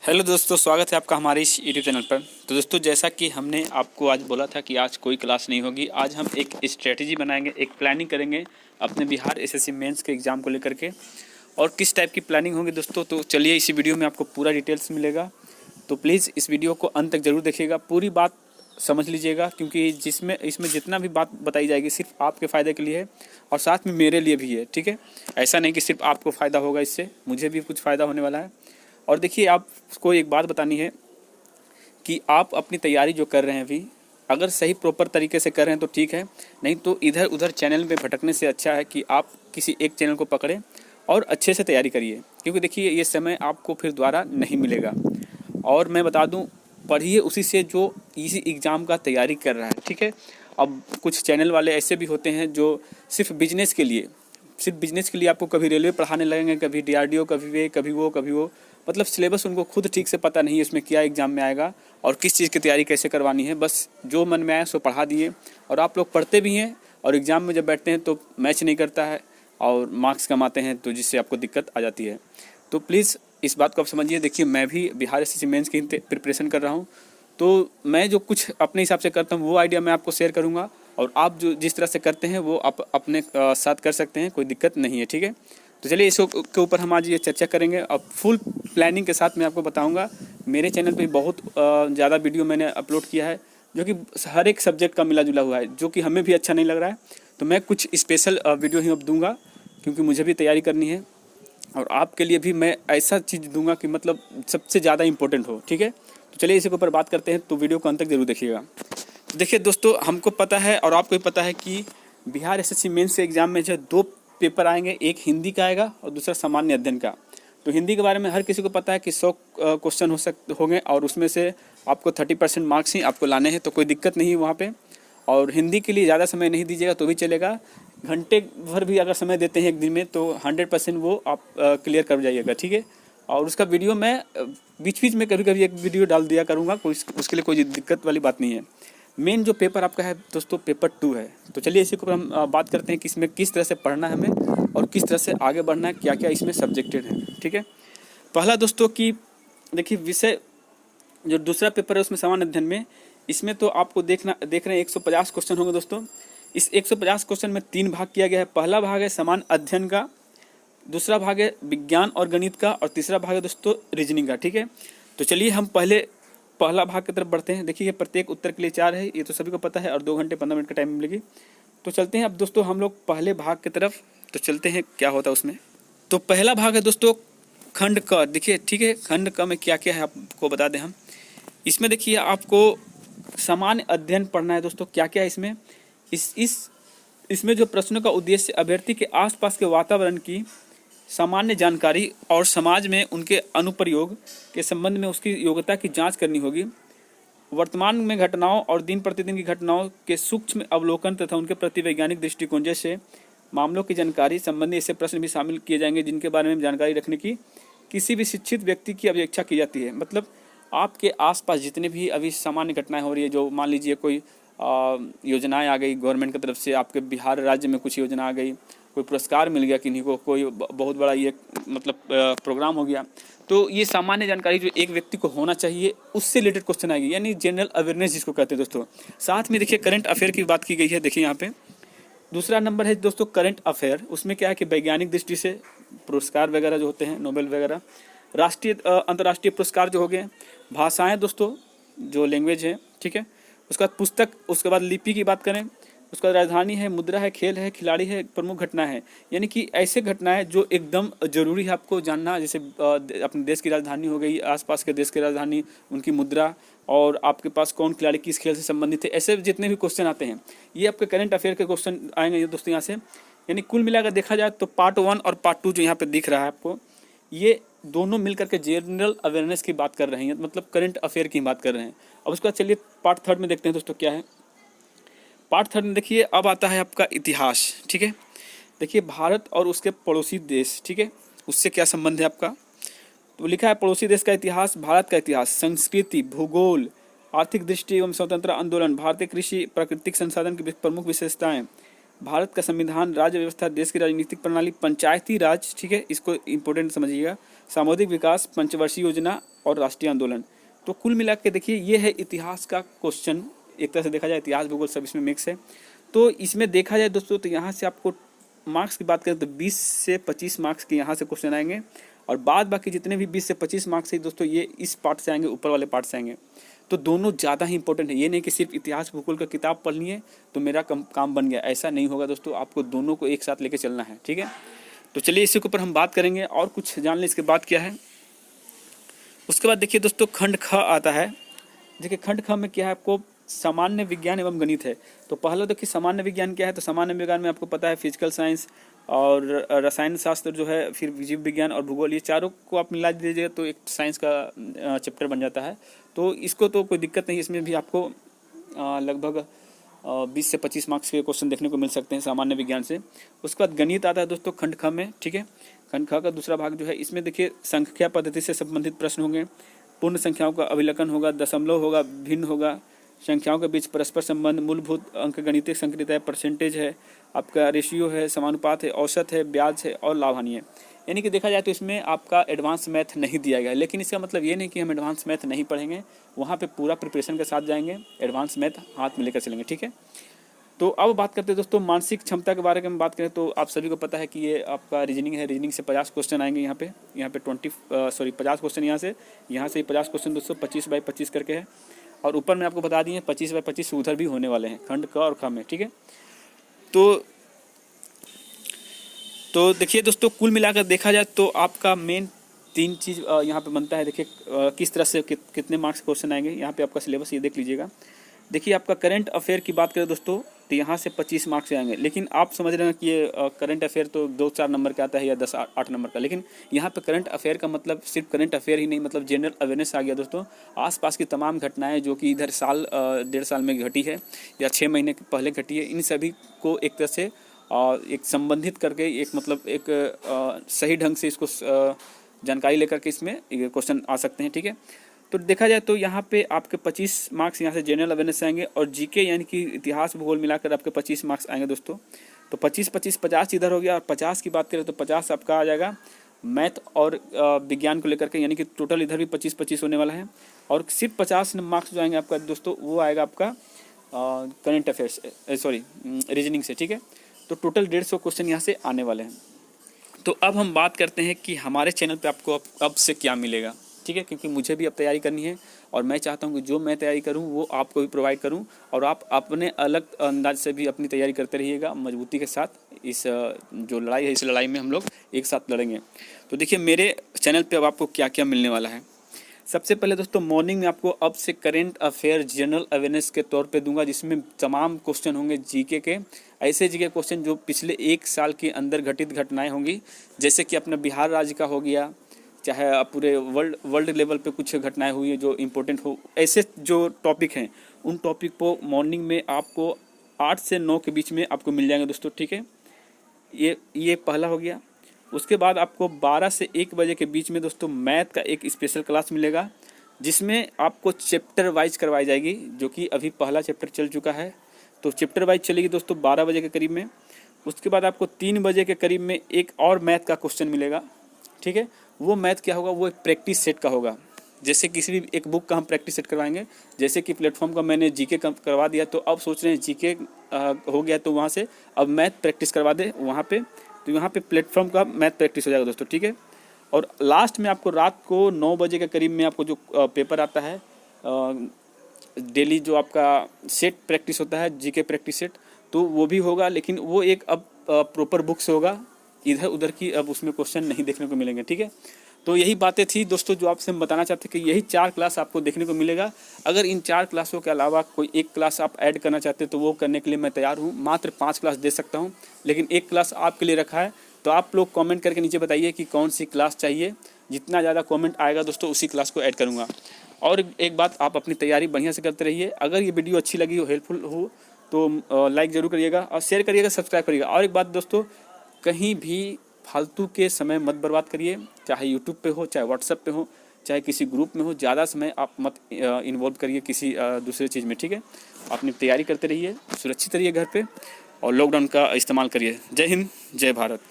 Hello दोस्तों, स्वागत है आपका हमारे इस यूट्यूब चैनल पर। तो दोस्तों, जैसा कि हमने आपको आज बोला था कि आज कोई क्लास नहीं होगी, आज हम एक स्ट्रेटजी बनाएंगे, एक प्लानिंग करेंगे अपने बिहार एसएससी मेंस के एग्ज़ाम को लेकर के। और किस टाइप की प्लानिंग होगी दोस्तों, तो चलिए इसी वीडियो में आपको पूरा डिटेल्स मिलेगा। तो प्लीज़ इस वीडियो को अंत तक ज़रूर देखिएगा, पूरी बात समझ लीजिएगा, क्योंकि इसमें जितना भी बात बताई जाएगी सिर्फ आपके फ़ायदे के लिए है और साथ में मेरे लिए भी है। ठीक है, ऐसा नहीं कि सिर्फ आपको फ़ायदा होगा, इससे मुझे भी कुछ फ़ायदा होने वाला है। और देखिए, आपको एक बात बतानी है कि आप अपनी तैयारी जो कर रहे हैं अभी, अगर सही प्रॉपर तरीके से कर रहे हैं तो ठीक है, नहीं तो इधर उधर चैनल में भटकने से अच्छा है कि आप किसी एक चैनल को पकड़ें और अच्छे से तैयारी करिए, क्योंकि देखिए ये समय आपको फिर दोबारा नहीं मिलेगा। और मैं बता दूं, पढ़िए उसी से जो इसी एग्ज़ाम का तैयारी कर रहा है। ठीक है, अब कुछ चैनल वाले ऐसे भी होते हैं जो सिर्फ बिजनेस के लिए आपको कभी रेलवे पढ़ाने लगेंगे, कभी डीआरडीओ, कभी वो, मतलब सिलेबस उनको खुद ठीक से पता नहीं है इसमें क्या एग्ज़ाम में आएगा और किस चीज़ की तैयारी कैसे करवानी है। बस जो मन में आया सो पढ़ा दिए, और आप लोग पढ़ते भी हैं और एग्ज़ाम में जब बैठते हैं तो मैच नहीं करता है और मार्क्स कम आते हैं, तो जिससे आपको दिक्कत आ जाती है। तो प्लीज़ इस बात को आप समझिए। देखिए, मैं भी बिहार एसएससी मेंस की प्रिपरेशन कर रहा हूँ, तो मैं जो कुछ अपने हिसाब से करता हूँ वो आइडिया मैं आपको शेयर करूँगा, और आप जो जिस तरह से करते हैं वो आप अपने साथ कर सकते हैं, कोई दिक्कत नहीं है। ठीक है, तो चलिए इसके ऊपर हम आज ये चर्चा करेंगे। अब फुल प्लानिंग के साथ मैं आपको बताऊंगा। मेरे चैनल पे बहुत ज़्यादा वीडियो मैंने अपलोड किया है जो कि हर एक सब्जेक्ट का मिला जुला हुआ है, जो कि हमें भी अच्छा नहीं लग रहा है। तो मैं कुछ स्पेशल वीडियो ही अब दूंगा, क्योंकि मुझे भी तैयारी करनी है और आपके लिए भी मैं ऐसा चीज़ दूंगा कि मतलब सबसे ज़्यादा इंपॉर्टेंट हो। ठीक है, तो चलिए इसके ऊपर बात करते हैं, तो वीडियो को अंत तक जरूर देखिएगा। तो देखिए दोस्तों, हमको पता है और आपको भी पता है कि बिहार एसएससी मेंस के एग्ज़ाम में जो 2 पेपर आएंगे, एक हिंदी का आएगा और दूसरा सामान्य अध्ययन का। तो हिंदी के बारे में हर किसी को पता है कि 100 क्वेश्चन होंगे और उसमें से आपको 30% मार्क्स ही आपको लाने हैं, तो कोई दिक्कत नहीं है वहाँ पे। और हिंदी के लिए ज़्यादा समय नहीं दीजिएगा तो भी चलेगा, घंटे भर भी अगर समय देते हैं एक दिन में तो 100% वो आप क्लियर कर जाइएगा। ठीक है, और उसका वीडियो मैं बीच बीच में कभी कभी एक वीडियो डाल दिया करूँगा, कोई उसके लिए कोई दिक्कत वाली बात नहीं है। मेन जो पेपर आपका है दोस्तों, पेपर 2 है। तो चलिए इसी के ऊपर हम बात करते हैं कि इसमें किस तरह से पढ़ना है हमें और किस तरह से आगे बढ़ना है, क्या क्या इसमें सब्जेक्टेड है। ठीक है, पहला दोस्तों कि देखिए विषय जो दूसरा पेपर है उसमें सामान्य अध्ययन में, इसमें तो आपको देख रहे हैं 150 क्वेश्चन होंगे दोस्तों। इस 150 क्वेश्चन में 3 भाग किया गया है। पहला भाग है सामान्य अध्ययन का, दूसरा भाग है विज्ञान और गणित का, और तीसरा भाग है दोस्तों रीजनिंग का। ठीक है, तो चलिए हम पहला भाग की तरफ बढ़ते हैं। देखिए, प्रत्येक उत्तर के लिए 4 है, ये तो सभी को पता है, और 2 घंटे 15 मिनट का टाइम मिलेगी। तो चलते हैं अब दोस्तों हम लोग पहले भाग की तरफ। तो चलते हैं क्या होता है उसमें। तो पहला भाग है दोस्तों खंड क। देखिए, ठीक है, खंड क में क्या क्या है आपको बता दें हम। इसमें देखिए आपको सामान्य अध्ययन पढ़ना है दोस्तों। क्या क्या है इसमें, इसमें जो प्रश्नों का उद्देश्य अभ्यर्थी के आसपास के वातावरण की सामान्य जानकारी और समाज में उनके अनुप्रयोग के संबंध में उसकी योग्यता की जांच करनी होगी। वर्तमान में घटनाओं और दिन प्रतिदिन की घटनाओं के सूक्ष्म अवलोकन तथा उनके प्रति वैज्ञानिक दृष्टिकोण जैसे मामलों की जानकारी संबंधी ऐसे प्रश्न भी शामिल किए जाएंगे जिनके बारे में जानकारी रखने की किसी भी शिक्षित व्यक्ति की अपेक्षा की जाती है। मतलब आपके आसपास जितने भी अभी सामान्य घटनाएं हो रही है, जो मान लीजिए कोई योजनाएं आ गई गवर्नमेंट की तरफ से, आपके बिहार राज्य में कुछ योजना आ गई, कोई पुरस्कार मिल गया किन्हीं को, कोई बहुत बड़ा ये मतलब प्रोग्राम हो गया, तो ये सामान्य जानकारी जो एक व्यक्ति को होना चाहिए उससे रिलेटेड क्वेश्चन आएगी, यानी जनरल अवेयरनेस जिसको कहते हैं दोस्तों। साथ में देखिए करंट अफेयर की बात की गई है। देखिए यहाँ पे दूसरा नंबर है दोस्तों करंट अफेयर। उसमें क्या है कि वैज्ञानिक दृष्टि से पुरस्कार वगैरह जो होते हैं, नोबेल वगैरह, राष्ट्रीय अंतर्राष्ट्रीय पुरस्कार जो हो गए, भाषाएँ दोस्तों जो लैंग्वेज है। ठीक है, उसके बाद पुस्तक, उसके बाद लिपि की बात करें, उसका राजधानी है, मुद्रा है, खेल है, खिलाड़ी है, प्रमुख घटना है, यानी कि ऐसे घटनाएं जो एकदम जरूरी है आपको जानना, जैसे अपने देश की राजधानी हो गई, आसपास के देश की राजधानी, उनकी मुद्रा, और आपके पास कौन खिलाड़ी किस खेल से संबंधित है, ऐसे जितने भी क्वेश्चन आते हैं ये आपके करंट अफेयर के क्वेश्चन आएंगे दोस्तों यहाँ से। यानी कुल मिलाकर देखा जाए तो पार्ट 1 और पार्ट 2 जो यहाँ पे दिख रहा है आपको, ये दोनों मिलकर के जनरल अवेयरनेस की बात कर रहे हैं, मतलब करंट अफेयर की बात कर रहे हैं। अब उसके बाद चलिए पार्ट 3 में देखते हैं दोस्तों क्या है। पार्ट 3 में देखिए अब आता है आपका इतिहास। ठीक है, देखिए भारत और उसके पड़ोसी देश, ठीक है, उससे क्या संबंध है आपका। तो लिखा है पड़ोसी देश का इतिहास, भारत का इतिहास, संस्कृति, भूगोल, आर्थिक दृष्टि एवं स्वतंत्रता आंदोलन, भारतीय कृषि, प्राकृतिक संसाधन की प्रमुख विशेषताएं, भारत का संविधान, राज्य व्यवस्था, देश की राजनीतिक प्रणाली, पंचायती राज, ठीक है, इसको इंपॉर्टेंट समझिएगा, सामुदायिक विकास, पंचवर्षीय योजना और राष्ट्रीय आंदोलन। तो कुल मिला के देखिए ये है इतिहास का क्वेश्चन। एक तरह से देखा जाए इतिहास भूगोल सब इसमें मिक्स है। तो इसमें देखा जाए दोस्तों तो यहाँ से आपको मार्क्स की बात करें तो 20 से 25 मार्क्स के यहाँ से क्वेश्चन आएंगे, और बाद बाकी जितने भी 20 से 25 मार्क्स है दोस्तों ये इस पार्ट से आएंगे, ऊपर वाले पार्ट से आएंगे। तो दोनों ज़्यादा ही इंपॉर्टेंट है। ये नहीं कि सिर्फ इतिहास भूगोल का किताब पढ़ लिए तो मेरा काम बन गया, ऐसा नहीं होगा दोस्तों। आपको दोनों को एक साथ लेके चलना है, ठीक है। तो चलिए इसी के ऊपर हम बात करेंगे और कुछ जान लें इसके बाद क्या है। उसके बाद देखिए दोस्तों खंड ख आता है। देखिए खंड ख में क्या है, आपको सामान्य विज्ञान एवं गणित है। तो पहले देखिए सामान्य विज्ञान क्या है, तो सामान्य विज्ञान में आपको पता है फिजिकल साइंस और रसायन शास्त्र जो है, फिर जीव विज्ञान और भूगोल, ये चारों को आप मिला दीजिए तो एक साइंस का चैप्टर बन जाता है। तो इसको तो कोई दिक्कत नहीं, इसमें भी आपको लगभग 20 से 25 मार्क्स के क्वेश्चन देखने को मिल सकते हैं सामान्य विज्ञान से। उसके बाद गणित आता है दोस्तों खंड ख में, ठीक है। खंड ख का दूसरा भाग जो है, इसमें देखिए संख्या पद्धति से संबंधित प्रश्न होंगे, पूर्ण संख्याओं का अभिलक्षण होगा, दशमलव होगा, भिन्न होगा, संख्याओं के बीच परस्पर संबंध, मूलभूत अंक गणितीय संक्रियता है, परसेंटेज है, आपका रेशियो है, समानुपात है, औसत है, ब्याज है और लाभ हानि है। यानी कि देखा जाए तो इसमें आपका एडवांस मैथ नहीं दिया गया है, लेकिन इसका मतलब ये नहीं कि हम एडवांस मैथ नहीं पढ़ेंगे, वहाँ पे पूरा प्रिपरेशन के साथ जाएंगे, एडवांस मैथ हाथ में लेकर चलेंगे, ठीक है। तो अब बात करते हैं दोस्तों मानसिक क्षमता के बारे में बात करें तो आप सभी को पता है कि ये आपका रीजनिंग है। रीजनिंग से 50 क्वेश्चन आएंगे यहाँ पे 50 क्वेश्चन यहाँ से 50 क्वेश्चन दोस्तों 25/25 करके है, और ऊपर में आपको बता दिए 25/25 उधर भी होने वाले हैं खंड क और ख में, ठीक है। तो देखिए दोस्तों कुल मिलाकर देखा जाए तो आपका मेन 3 चीज़ यहाँ पे बनता है। देखिए किस तरह से कितने मार्क्स क्वेश्चन आएंगे, यहाँ पे आपका सिलेबस ये देख लीजिएगा। देखिए आपका करंट अफेयर की बात करें दोस्तों तो यहाँ से 25 मार्क्स आएंगे, लेकिन आप समझ रहे हैं कि ये करंट अफेयर तो 2-4 नंबर का आता है या 10-8 नंबर का, लेकिन यहाँ पे करंट अफेयर का मतलब सिर्फ करंट अफेयर ही नहीं, मतलब जनरल अवेयरनेस आ गया दोस्तों। आसपास की तमाम घटनाएं जो कि इधर साल 1.5 साल में घटी है या 6 महीने पहले घटी है, इन सभी को एक तरह से एक संबंधित करके एक मतलब एक सही ढंग से इसको जानकारी लेकर के इसमें क्वेश्चन आ सकते हैं, ठीक है। तो देखा जाए तो यहाँ पे आपके 25 मार्क्स यहाँ से जनरल अवेयरनेस आएंगे, और जीके यानी कि इतिहास भूगोल मिलाकर आपके 25 मार्क्स आएंगे दोस्तों। तो 25-25-50 इधर हो गया, और 50 की बात करें तो 50 आपका आ जाएगा मैथ और विज्ञान को लेकर के, यानी कि टोटल इधर भी 25-25 होने वाला है। और सिर्फ 50 मार्क्स जो आएंगे आपका दोस्तों वो आएगा आपका करंट अफेयर्स रीजनिंग से, ठीक है। तो टोटल 150 क्वेश्चन यहाँ से आने वाले हैं। तो अब हम बात करते हैं कि हमारे चैनल पे आपको अब से क्या मिलेगा, ठीक है, क्योंकि मुझे भी अब तैयारी करनी है और मैं चाहता हूं कि जो मैं तैयारी करूं वो आपको भी प्रोवाइड करूं, और आप अपने अलग अंदाज से भी अपनी तैयारी करते रहिएगा मजबूती के साथ। इस जो लड़ाई है, इस लड़ाई में हम लोग एक साथ लड़ेंगे। तो देखिए मेरे चैनल पे अब आपको क्या क्या मिलने वाला है। सबसे पहले दोस्तों मॉर्निंग में आपको अब से करंट अफेयर जनरल अवेयरनेस के तौर पे दूंगा, जिसमें तमाम क्वेश्चन होंगे जीके के, ऐसे जीके क्वेश्चन जो पिछले 1 साल के अंदर घटित घटनाएं होंगी, जैसे कि अपना बिहार राज्य का हो गया, चाहे पूरे वर्ल्ड लेवल पे कुछ घटनाएं हुई हैं जो इम्पोर्टेंट हो, ऐसे जो टॉपिक हैं उन टॉपिक को मॉर्निंग में आपको 8 से 9 के बीच में आपको मिल जाएंगे दोस्तों, ठीक है। ये पहला हो गया। उसके बाद आपको 12 से 1 बजे के बीच में दोस्तों मैथ का एक स्पेशल क्लास मिलेगा, जिसमें आपको चैप्टर वाइज करवाई जाएगी, जो कि अभी पहला चैप्टर चल चुका है। तो चैप्टर वाइज चलेगी दोस्तों 12 बजे के करीब में। उसके बाद आपको 3 बजे के करीब में एक और मैथ का क्वेश्चन मिलेगा, ठीक है। वो मैथ क्या होगा, वो एक प्रैक्टिस सेट का होगा। जैसे किसी भी एक बुक का हम प्रैक्टिस सेट करवाएंगे, जैसे कि प्लेटफॉर्म का मैंने जीके करवा दिया, तो अब सोच रहे हैं जीके हो गया तो वहाँ से अब मैथ प्रैक्टिस करवा दे वहाँ पे, तो यहाँ पे प्लेटफॉर्म का मैथ प्रैक्टिस हो जाएगा दोस्तों, ठीक है। और लास्ट में आपको रात को 9 बजे के करीब में आपको जो पेपर आता है डेली, जो आपका सेट प्रैक्टिस होता है जीके प्रैक्टिस सेट, तो वो भी होगा, लेकिन वो एक अब प्रॉपर बुक से होगा, इधर उधर की अब उसमें क्वेश्चन नहीं देखने को मिलेंगे, ठीक है। तो यही बातें थी दोस्तों जो आपसे हम बताना चाहते हैं कि यही 4 क्लास आपको देखने को मिलेगा। अगर इन 4 क्लासों के अलावा कोई एक क्लास आप ऐड करना चाहते हैं तो वो करने के लिए मैं तैयार हूँ। मात्र 5 क्लास दे सकता हूँ, लेकिन एक क्लास आपके लिए रखा है। तो आप लोग कमेंट करके नीचे बताइए कि कौन सी क्लास चाहिए। जितना ज़्यादा कमेंट आएगा दोस्तों उसी क्लास को ऐड करूँगा। और एक बात, आप अपनी तैयारी बढ़िया से करते रहिए। अगर ये वीडियो अच्छी लगी हो, हेल्पफुल हो, तो लाइक ज़रूर करिएगा और शेयर करिएगा, सब्सक्राइब करिएगा। और एक बात दोस्तों, कहीं भी फालतू के समय मत बर्बाद करिए, चाहे यूट्यूब पे हो, चाहे व्हाट्सएप पे हो, चाहे किसी ग्रुप में हो। ज़्यादा समय आप मत इन्वॉल्व करिए किसी दूसरे चीज़ में, ठीक है। अपनी तैयारी करते रहिए, सुरक्षित रहिए घर पे, और लॉकडाउन का इस्तेमाल करिए। जय हिंद, जय भारत।